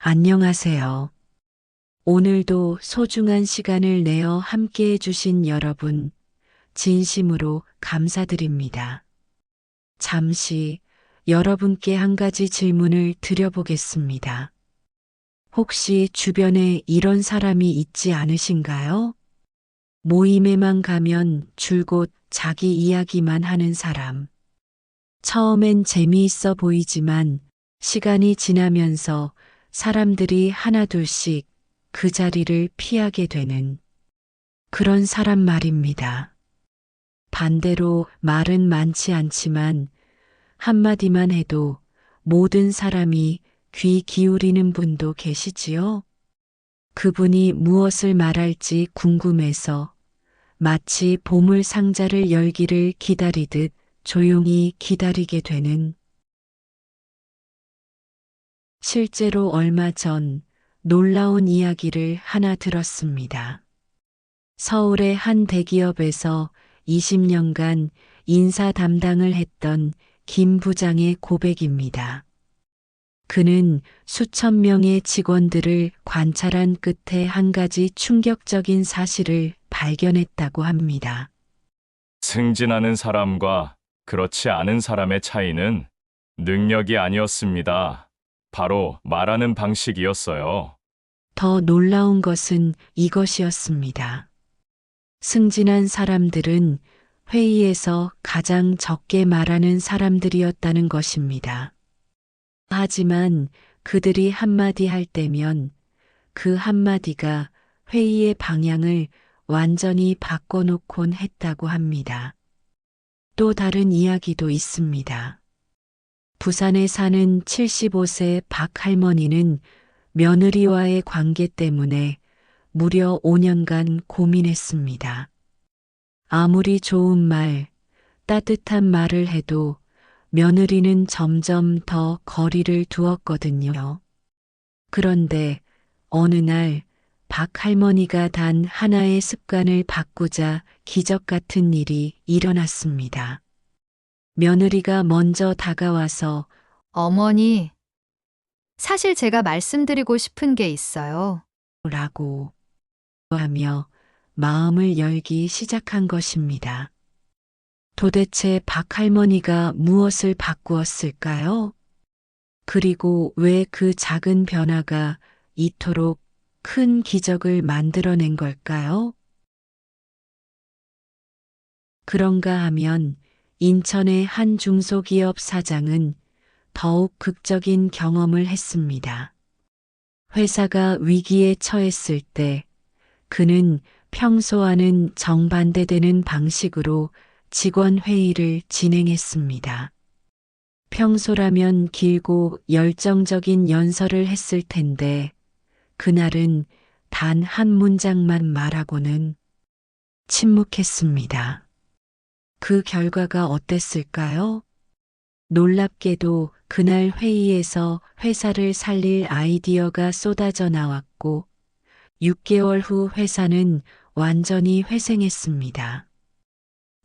안녕하세요. 오늘도 소중한 시간을 내어 함께 해주신 여러분, 진심으로 감사드립니다. 잠시 여러분께 한 가지 질문을 드려보겠습니다. 혹시 주변에 이런 사람이 있지 않으신가요? 모임에만 가면 줄곧 자기 이야기만 하는 사람. 처음엔 재미있어 보이지만 시간이 지나면서 사람들이 하나둘씩 그 자리를 피하게 되는 그런 사람 말입니다. 반대로 말은 많지 않지만 한마디만 해도 모든 사람이 귀 기울이는 분도 계시지요? 그분이 무엇을 말할지 궁금해서 마치 보물 상자를 열기를 기다리듯 조용히 기다리게 되는. 실제로 얼마 전 놀라운 이야기를 하나 들었습니다. 서울의 한 대기업에서 20년간 인사 담당을 했던 김 부장의 고백입니다. 그는 수천 명의 직원들을 관찰한 끝에 한 가지 충격적인 사실을 발견했다고 합니다. 승진하는 사람과 그렇지 않은 사람의 차이는 능력이 아니었습니다. 바로 말하는 방식이었어요. 더 놀라운 것은 이것이었습니다. 승진한 사람들은 회의에서 가장 적게 말하는 사람들이었다는 것입니다. 하지만 그들이 한마디 할 때면 그 한마디가 회의의 방향을 완전히 바꿔놓곤 했다고 합니다. 또 다른 이야기도 있습니다. 부산에 사는 75세 박 할머니는 며느리와의 관계 때문에 무려 5년간 고민했습니다. 아무리 좋은 말, 따뜻한 말을 해도 며느리는 점점 더 거리를 두었거든요. 그런데 어느 날 박 할머니가 단 하나의 습관을 바꾸자 기적 같은 일이 일어났습니다. 며느리가 먼저 다가와서 어머니, 사실 제가 말씀드리고 싶은 게 있어요. 라고 하며 마음을 열기 시작한 것입니다. 도대체 박 할머니가 무엇을 바꾸었을까요? 그리고 왜 그 작은 변화가 이토록 큰 기적을 만들어낸 걸까요? 그런가 하면 인천의 한 중소기업 사장은 더욱 극적인 경험을 했습니다. 회사가 위기에 처했을 때 그는 평소와는 정반대되는 방식으로 직원 회의를 진행했습니다. 평소라면 길고 열정적인 연설을 했을 텐데 그날은 단 한 문장만 말하고는 침묵했습니다. 그 결과가 어땠을까요? 놀랍게도 그날 회의에서 회사를 살릴 아이디어가 쏟아져 나왔고 6개월 후 회사는 완전히 회생했습니다.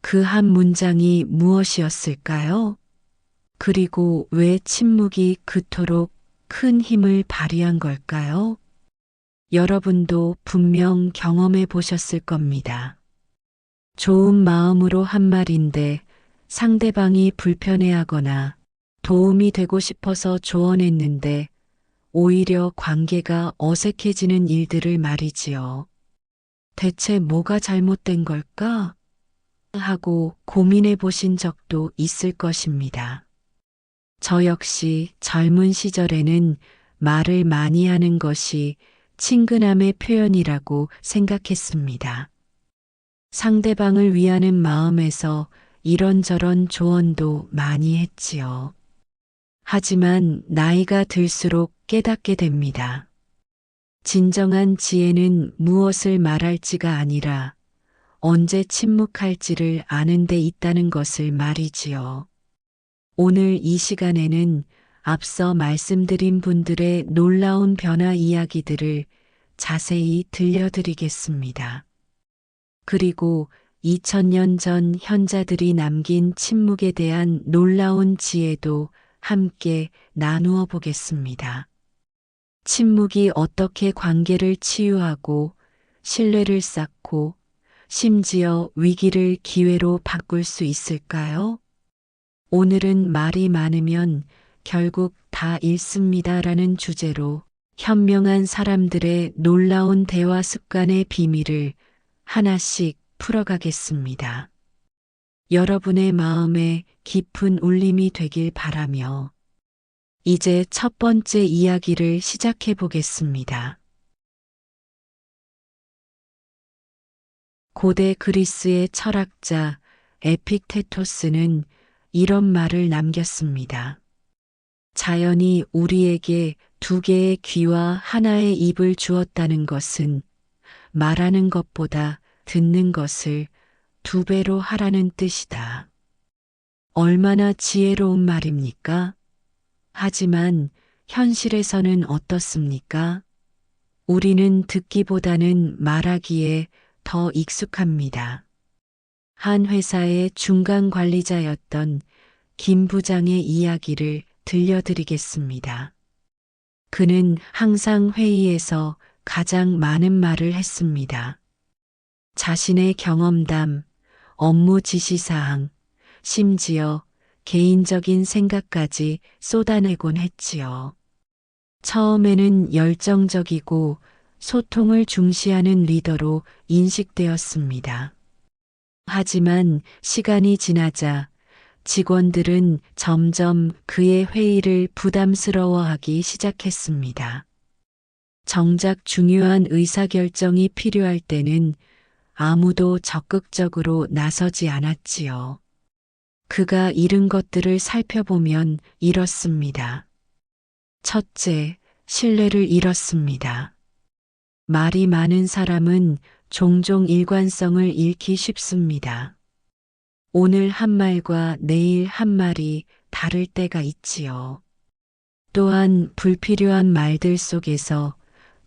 그 한 문장이 무엇이었을까요? 그리고 왜 침묵이 그토록 큰 힘을 발휘한 걸까요? 여러분도 분명 경험해 보셨을 겁니다. 좋은 마음으로 한 말인데 상대방이 불편해하거나 도움이 되고 싶어서 조언했는데 오히려 관계가 어색해지는 일들을 말이지요. 대체 뭐가 잘못된 걸까? 하고 고민해 보신 적도 있을 것입니다. 저 역시 젊은 시절에는 말을 많이 하는 것이 친근함의 표현이라고 생각했습니다. 상대방을 위하는 마음에서 이런저런 조언도 많이 했지요. 하지만 나이가 들수록 깨닫게 됩니다. 진정한 지혜는 무엇을 말할지가 아니라 언제 침묵할지를 아는 데 있다는 것을 말이지요. 오늘 이 시간에는 앞서 말씀드린 분들의 놀라운 변화 이야기들을 자세히 들려드리겠습니다. 그리고 2000년 전 현자들이 남긴 침묵에 대한 놀라운 지혜도 함께 나누어 보겠습니다. 침묵이 어떻게 관계를 치유하고 신뢰를 쌓고 심지어 위기를 기회로 바꿀 수 있을까요? 오늘은 말이 많으면 결국 다 잃습니다라는 주제로 현명한 사람들의 놀라운 대화 습관의 비밀을 하나씩 풀어가겠습니다. 여러분의 마음에 깊은 울림이 되길 바라며 이제 첫 번째 이야기를 시작해 보겠습니다. 고대 그리스의 철학자 에픽테토스는 이런 말을 남겼습니다. 자연이 우리에게 두 개의 귀와 하나의 입을 주었다는 것은 말하는 것보다 듣는 것을 두 배로 하라는 뜻이다. 얼마나 지혜로운 말입니까? 하지만 현실에서는 어떻습니까? 우리는 듣기보다는 말하기에 더 익숙합니다. 한 회사의 중간 관리자였던 김 부장의 이야기를 들려드리겠습니다. 그는 항상 회의에서 가장 많은 말을 했습니다. 자신의 경험담, 업무 지시사항, 심지어 개인적인 생각까지 쏟아내곤 했지요. 처음에는 열정적이고 소통을 중시하는 리더로 인식되었습니다. 하지만 시간이 지나자 직원들은 점점 그의 회의를 부담스러워하기 시작했습니다. 정작 중요한 의사결정이 필요할 때는 아무도 적극적으로 나서지 않았지요. 그가 잃은 것들을 살펴보면 이렇습니다. 첫째, 신뢰를 잃었습니다. 말이 많은 사람은 종종 일관성을 잃기 쉽습니다. 오늘 한 말과 내일 한 말이 다를 때가 있지요. 또한 불필요한 말들 속에서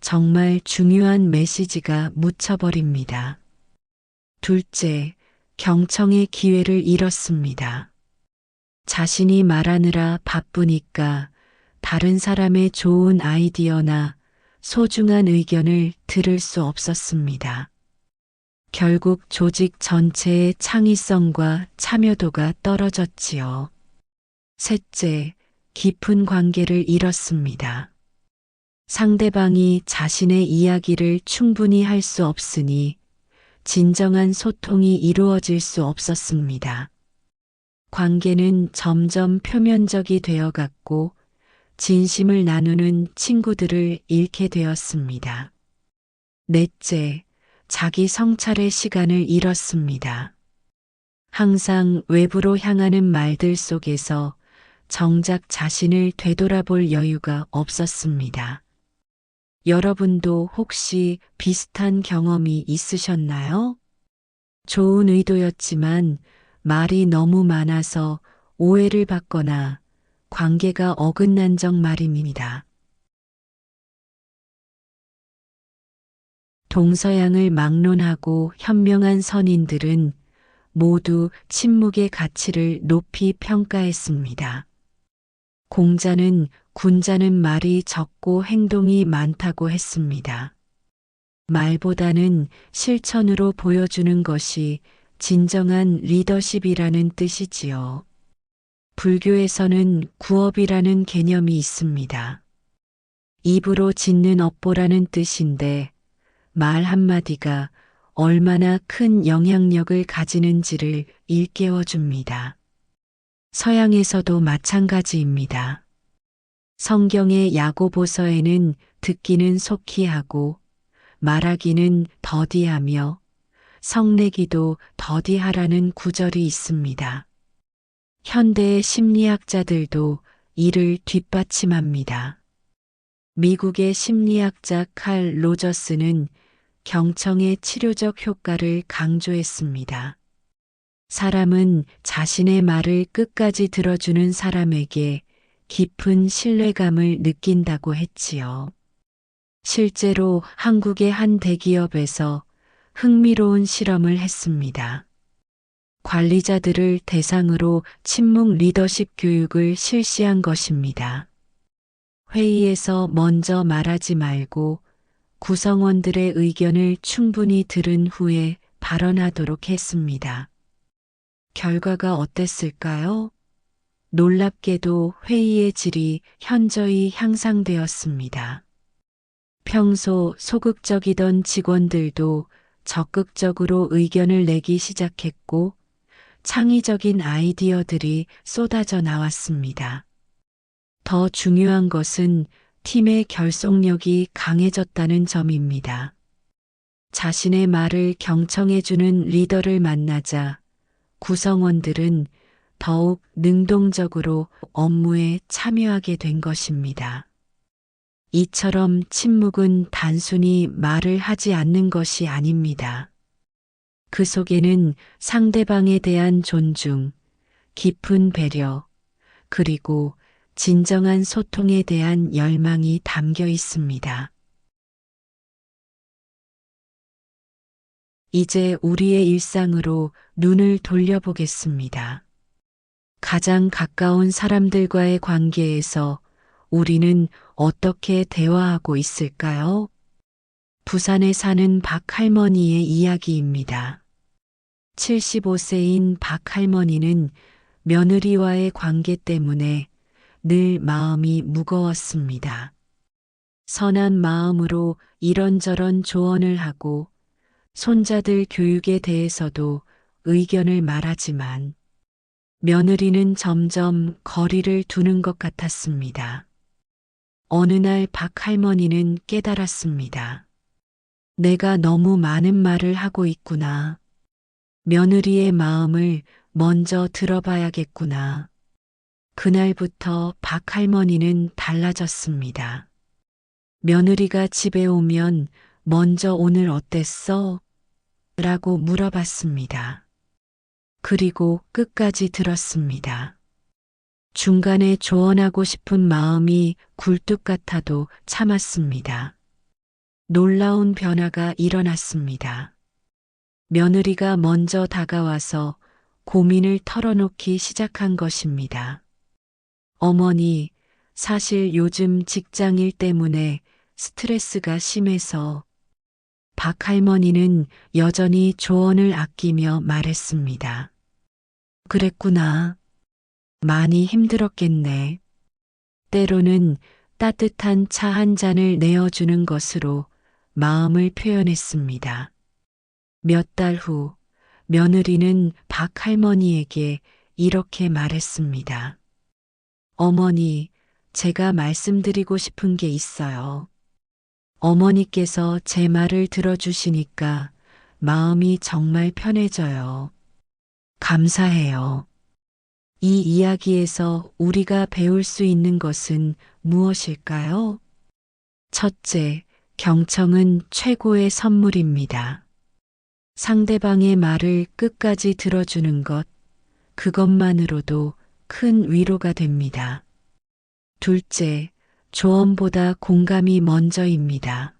정말 중요한 메시지가 묻혀버립니다. 둘째, 경청의 기회를 잃었습니다. 자신이 말하느라 바쁘니까 다른 사람의 좋은 아이디어나 소중한 의견을 들을 수 없었습니다. 결국 조직 전체의 창의성과 참여도가 떨어졌지요. 셋째, 깊은 관계를 잃었습니다. 상대방이 자신의 이야기를 충분히 할 수 없으니 진정한 소통이 이루어질 수 없었습니다. 관계는 점점 표면적이 되어갔고 진심을 나누는 친구들을 잃게 되었습니다. 넷째, 자기 성찰의 시간을 잃었습니다. 항상 외부로 향하는 말들 속에서 정작 자신을 되돌아볼 여유가 없었습니다. 여러분도 혹시 비슷한 경험이 있으셨나요? 좋은 의도였지만 말이 너무 많아서 오해를 받거나 관계가 어긋난 적 말입니다. 동서양을 막론하고 현명한 선인들은 모두 침묵의 가치를 높이 평가했습니다. 공자는 군자는 말이 적고 행동이 많다고 했습니다. 말보다는 실천으로 보여주는 것이 진정한 리더십이라는 뜻이지요. 불교에서는 구업이라는 개념이 있습니다. 입으로 짓는 업보라는 뜻인데 말 한마디가 얼마나 큰 영향력을 가지는지를 일깨워 줍니다. 서양에서도 마찬가지입니다. 성경의 야고보서에는 듣기는 속히 하고 말하기는 더디하며 성내기도 더디하라는 구절이 있습니다. 현대의 심리학자들도 이를 뒷받침합니다. 미국의 심리학자 칼 로저스는 경청의 치료적 효과를 강조했습니다. 사람은 자신의 말을 끝까지 들어주는 사람에게 깊은 신뢰감을 느낀다고 했지요. 실제로 한국의 한 대기업에서 흥미로운 실험을 했습니다. 관리자들을 대상으로 침묵 리더십 교육을 실시한 것입니다. 회의에서 먼저 말하지 말고 구성원들의 의견을 충분히 들은 후에 발언하도록 했습니다. 결과가 어땠을까요? 놀랍게도 회의의 질이 현저히 향상되었습니다. 평소 소극적이던 직원들도 적극적으로 의견을 내기 시작했고 창의적인 아이디어들이 쏟아져 나왔습니다. 더 중요한 것은 팀의 결속력이 강해졌다는 점입니다. 자신의 말을 경청해주는 리더를 만나자 구성원들은 더욱 능동적으로 업무에 참여하게 된 것입니다. 이처럼 침묵은 단순히 말을 하지 않는 것이 아닙니다. 그 속에는 상대방에 대한 존중, 깊은 배려, 그리고 진정한 소통에 대한 열망이 담겨 있습니다. 이제 우리의 일상으로 눈을 돌려보겠습니다. 가장 가까운 사람들과의 관계에서 우리는 어떻게 대화하고 있을까요? 부산에 사는 박 할머니의 이야기입니다. 75세인 박 할머니는 며느리와의 관계 때문에 늘 마음이 무거웠습니다. 선한 마음으로 이런저런 조언을 하고 손자들 교육에 대해서도 의견을 말하지만 며느리는 점점 거리를 두는 것 같았습니다. 어느 날 박 할머니는 깨달았습니다. 내가 너무 많은 말을 하고 있구나. 며느리의 마음을 먼저 들어봐야겠구나. 그날부터 박 할머니는 달라졌습니다. 며느리가 집에 오면 먼저 오늘 어땠어? 라고 물어봤습니다. 그리고 끝까지 들었습니다. 중간에 조언하고 싶은 마음이 굴뚝 같아도 참았습니다. 놀라운 변화가 일어났습니다. 며느리가 먼저 다가와서 고민을 털어놓기 시작한 것입니다. 어머니, 사실 요즘 직장일 때문에 스트레스가 심해서 박 할머니는 여전히 조언을 아끼며 말했습니다. 그랬구나. 많이 힘들었겠네. 때로는 따뜻한 차 한 잔을 내어주는 것으로 마음을 표현했습니다. 몇 달 후 며느리는 박 할머니에게 이렇게 말했습니다. 어머니, 제가 말씀드리고 싶은 게 있어요. 어머니께서 제 말을 들어주시니까 마음이 정말 편해져요. 감사해요. 이 이야기에서 우리가 배울 수 있는 것은 무엇일까요? 첫째, 경청은 최고의 선물입니다. 상대방의 말을 끝까지 들어주는 것, 그것만으로도 큰 위로가 됩니다. 둘째, 조언보다 공감이 먼저입니다.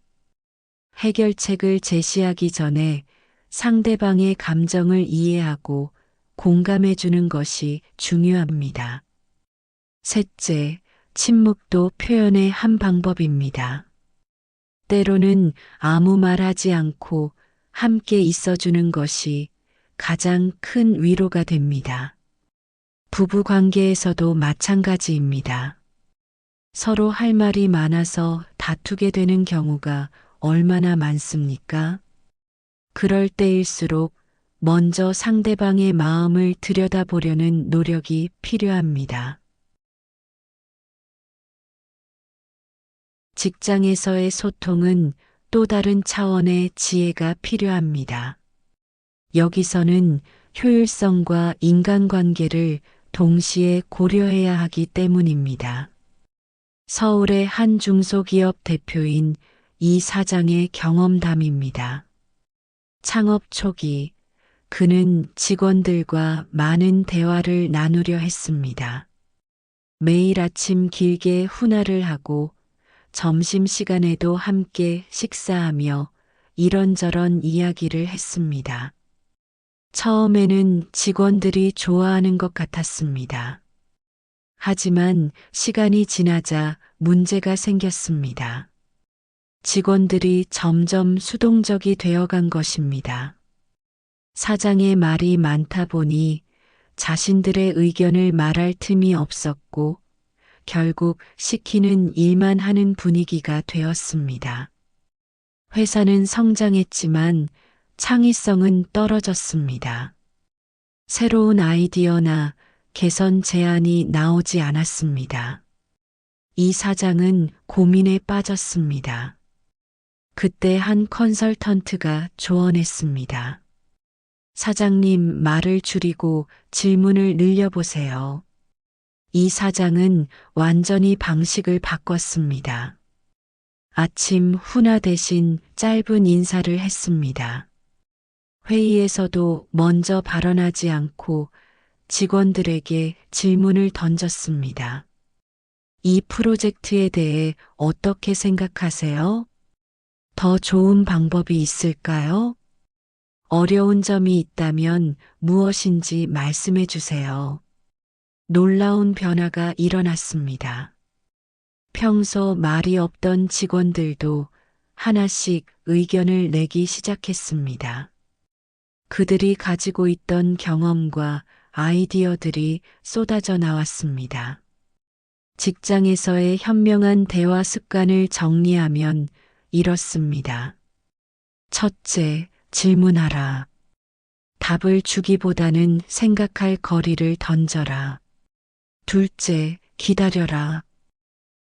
해결책을 제시하기 전에 상대방의 감정을 이해하고 공감해 주는 것이 중요합니다. 셋째, 침묵도 표현의 한 방법입니다. 때로는 아무 말 하지 않고 함께 있어주는 것이 가장 큰 위로가 됩니다. 부부 관계에서도 마찬가지입니다. 서로 할 말이 많아서 다투게 되는 경우가 얼마나 많습니까? 그럴 때일수록 먼저 상대방의 마음을 들여다보려는 노력이 필요합니다. 직장에서의 소통은 또 다른 차원의 지혜가 필요합니다. 여기서는 효율성과 인간관계를 동시에 고려해야 하기 때문입니다. 서울의 한 중소기업 대표인 이 사장의 경험담입니다. 창업 초기 그는 직원들과 많은 대화를 나누려 했습니다. 매일 아침 길게 훈화를 하고 점심시간에도 함께 식사하며 이런저런 이야기를 했습니다. 처음에는 직원들이 좋아하는 것 같았습니다. 하지만 시간이 지나자 문제가 생겼습니다. 직원들이 점점 수동적이 되어간 것입니다. 사장의 말이 많다 보니 자신들의 의견을 말할 틈이 없었고 결국 시키는 일만 하는 분위기가 되었습니다. 회사는 성장했지만 창의성은 떨어졌습니다. 새로운 아이디어나 개선 제안이 나오지 않았습니다. 이 사장은 고민에 빠졌습니다. 그때 한 컨설턴트가 조언했습니다. 사장님, 말을 줄이고 질문을 늘려보세요. 이 사장은 완전히 방식을 바꿨습니다. 아침 훈화 대신 짧은 인사를 했습니다. 회의에서도 먼저 발언하지 않고 직원들에게 질문을 던졌습니다. 이 프로젝트에 대해 어떻게 생각하세요? 더 좋은 방법이 있을까요? 어려운 점이 있다면 무엇인지 말씀해 주세요. 놀라운 변화가 일어났습니다. 평소 말이 없던 직원들도 하나씩 의견을 내기 시작했습니다. 그들이 가지고 있던 경험과 아이디어들이 쏟아져 나왔습니다. 직장에서의 현명한 대화 습관을 정리하면 이렇습니다. 첫째, 질문하라. 답을 주기보다는 생각할 거리를 던져라. 둘째, 기다려라.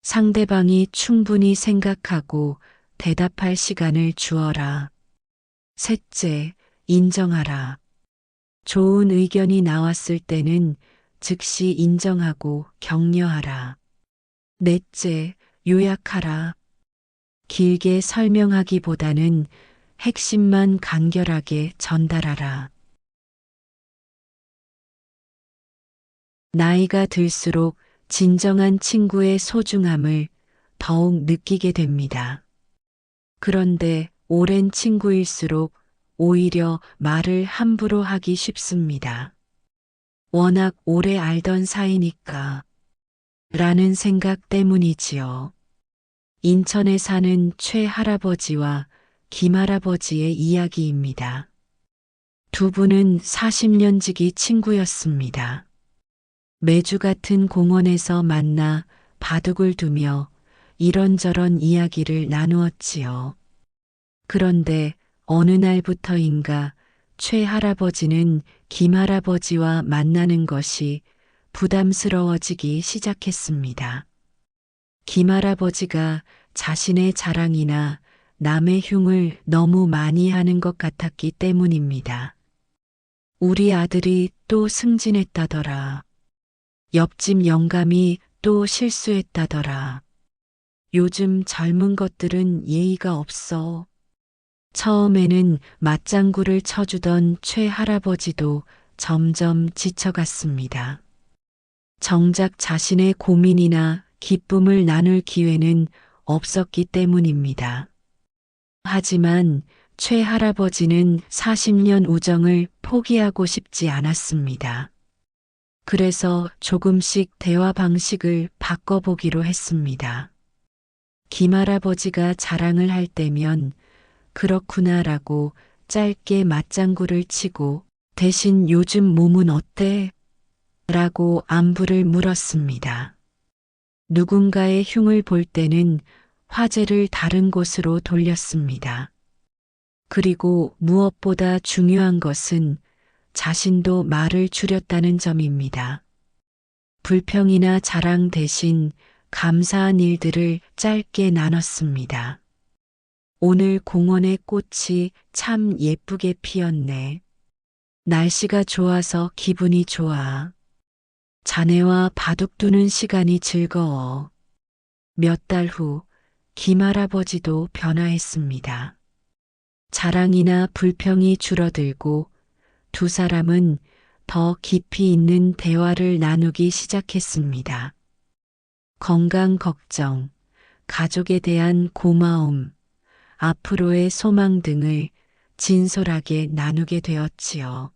상대방이 충분히 생각하고 대답할 시간을 주어라. 셋째, 인정하라. 좋은 의견이 나왔을 때는 즉시 인정하고 격려하라. 넷째, 요약하라. 길게 설명하기보다는 핵심만 간결하게 전달하라. 나이가 들수록 진정한 친구의 소중함을 더욱 느끼게 됩니다. 그런데 오랜 친구일수록 오히려 말을 함부로 하기 쉽습니다. 워낙 오래 알던 사이니까 라는 생각 때문이지요. 인천에 사는 최할아버지와 김할아버지의 이야기입니다. 두 분은 40년 지기 친구였습니다. 매주 같은 공원에서 만나 바둑을 두며 이런저런 이야기를 나누었지요. 그런데 어느 날부터인가 최할아버지는 김할아버지와 만나는 것이 부담스러워지기 시작했습니다. 김할아버지가 자신의 자랑이나 남의 흉을 너무 많이 하는 것 같았기 때문입니다. 우리 아들이 또 승진했다더라. 옆집 영감이 또 실수했다더라. 요즘 젊은 것들은 예의가 없어. 처음에는 맞장구를 쳐주던 최할아버지도 점점 지쳐갔습니다. 정작 자신의 고민이나 기쁨을 나눌 기회는 없었기 때문입니다. 하지만 최할아버지는 40년 우정을 포기하고 싶지 않았습니다. 그래서 조금씩 대화 방식을 바꿔보기로 했습니다. 김할아버지가 자랑을 할 때면 그렇구나라고 짧게 맞장구를 치고 대신 요즘 몸은 어때? 라고 안부를 물었습니다. 누군가의 흉을 볼 때는 화제를 다른 곳으로 돌렸습니다. 그리고 무엇보다 중요한 것은 자신도 말을 줄였다는 점입니다. 불평이나 자랑 대신 감사한 일들을 짧게 나눴습니다. 오늘 공원의 꽃이 참 예쁘게 피었네. 날씨가 좋아서 기분이 좋아. 자네와 바둑 두는 시간이 즐거워. 몇 달 후 김할아버지도 변화했습니다. 자랑이나 불평이 줄어들고 두 사람은 더 깊이 있는 대화를 나누기 시작했습니다. 건강 걱정, 가족에 대한 고마움, 앞으로의 소망 등을 진솔하게 나누게 되었지요.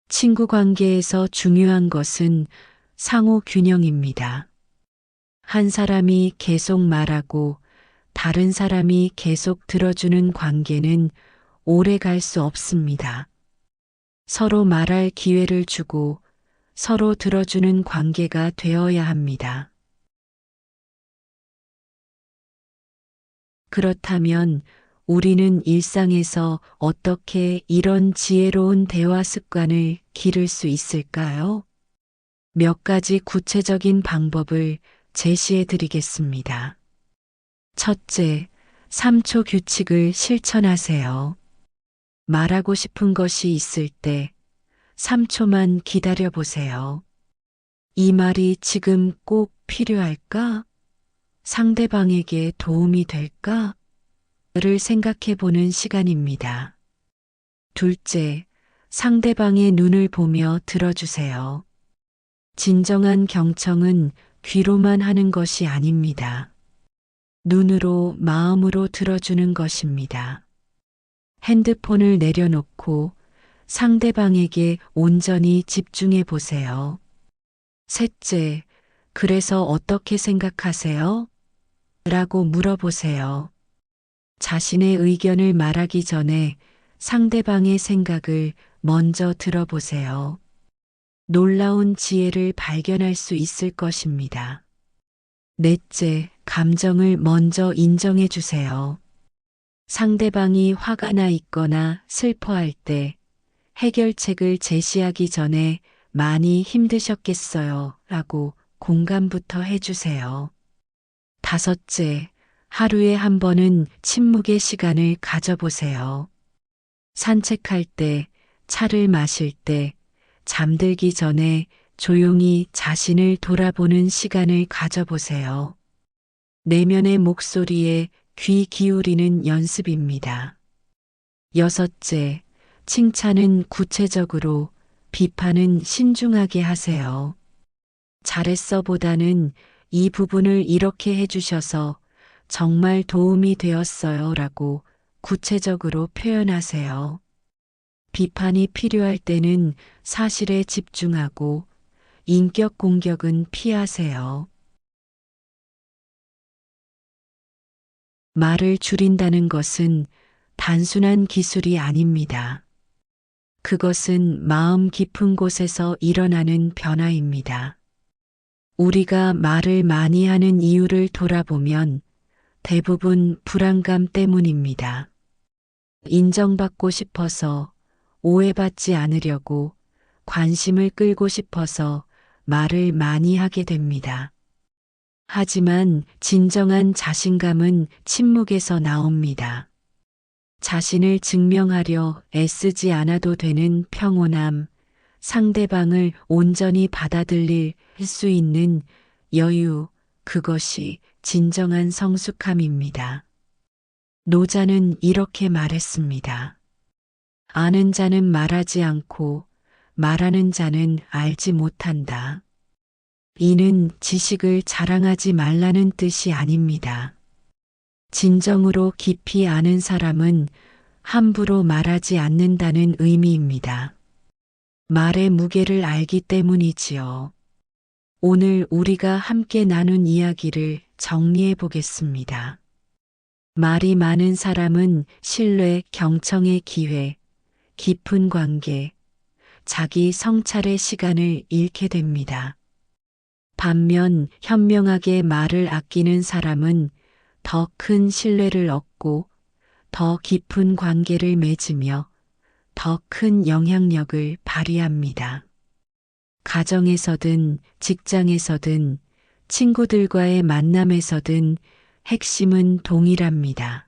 친구 관계에서 중요한 것은 상호 균형입니다. 한 사람이 계속 말하고 다른 사람이 계속 들어주는 관계는 오래 갈 수 없습니다. 서로 말할 기회를 주고 서로 들어주는 관계가 되어야 합니다. 그렇다면 우리는 일상에서 어떻게 이런 지혜로운 대화 습관을 기를 수 있을까요? 몇 가지 구체적인 방법을 제시해 드리겠습니다. 첫째, 3초 규칙을 실천하세요. 말하고 싶은 것이 있을 때 3초만 기다려 보세요. 이 말이 지금 꼭 필요할까? 상대방에게 도움이 될까? 를 생각해 보는 시간입니다. 둘째, 상대방의 눈을 보며 들어주세요. 진정한 경청은 귀로만 하는 것이 아닙니다. 눈으로, 마음으로 들어주는 것입니다. 핸드폰을 내려놓고 상대방에게 온전히 집중해 보세요. 셋째, 그래서 어떻게 생각하세요? 라고 물어보세요. 자신의 의견을 말하기 전에 상대방의 생각을 먼저 들어보세요. 놀라운 지혜를 발견할 수 있을 것입니다. 넷째, 감정을 먼저 인정해 주세요. 상대방이 화가 나 있거나 슬퍼할 때 해결책을 제시하기 전에 많이 힘드셨겠어요 라고 공감부터 해주세요. 다섯째, 하루에 한 번은 침묵의 시간을 가져보세요. 산책할 때, 차를 마실 때, 잠들기 전에 조용히 자신을 돌아보는 시간을 가져보세요. 내면의 목소리에 귀 기울이는 연습입니다. 여섯째, 칭찬은 구체적으로, 비판은 신중하게 하세요. 잘했어 보다는 이 부분을 이렇게 해주셔서 정말 도움이 되었어요 라고 구체적으로 표현하세요. 비판이 필요할 때는 사실에 집중하고 인격 공격은 피하세요. 말을 줄인다는 것은 단순한 기술이 아닙니다. 그것은 마음 깊은 곳에서 일어나는 변화입니다. 우리가 말을 많이 하는 이유를 돌아보면 대부분 불안감 때문입니다. 인정받고 싶어서, 오해받지 않으려고, 관심을 끌고 싶어서 말을 많이 하게 됩니다. 하지만 진정한 자신감은 침묵에서 나옵니다. 자신을 증명하려 애쓰지 않아도 되는 평온함, 상대방을 온전히 받아들일 수 있는 여유, 그것이 진정한 성숙함입니다. 노자는 이렇게 말했습니다. 아는 자는 말하지 않고 말하는 자는 알지 못한다. 이는 지식을 자랑하지 말라는 뜻이 아닙니다. 진정으로 깊이 아는 사람은 함부로 말하지 않는다는 의미입니다. 말의 무게를 알기 때문이지요. 오늘 우리가 함께 나눈 이야기를 정리해 보겠습니다. 말이 많은 사람은 신뢰, 경청의 기회, 깊은 관계, 자기 성찰의 시간을 잃게 됩니다. 반면 현명하게 말을 아끼는 사람은 더 큰 신뢰를 얻고 더 깊은 관계를 맺으며 더 큰 영향력을 발휘합니다. 가정에서든 직장에서든 친구들과의 만남에서든 핵심은 동일합니다.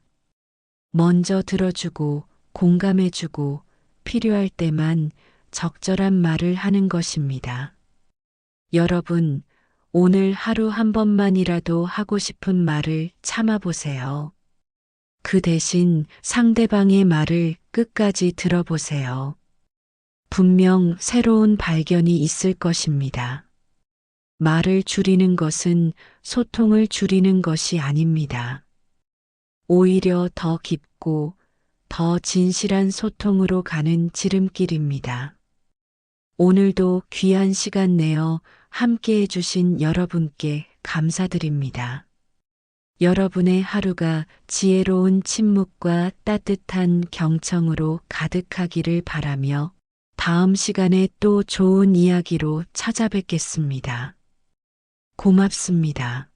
먼저 들어주고 공감해주고 필요할 때만 적절한 말을 하는 것입니다. 여러분, 오늘 하루 한 번만이라도 하고 싶은 말을 참아보세요. 그 대신 상대방의 말을 끝까지 들어보세요. 분명 새로운 발견이 있을 것입니다. 말을 줄이는 것은 소통을 줄이는 것이 아닙니다. 오히려 더 깊고 더 진실한 소통으로 가는 지름길입니다. 오늘도 귀한 시간 내어 함께 해주신 여러분께 감사드립니다. 여러분의 하루가 지혜로운 침묵과 따뜻한 경청으로 가득하기를 바라며 다음 시간에 또 좋은 이야기로 찾아뵙겠습니다. 고맙습니다.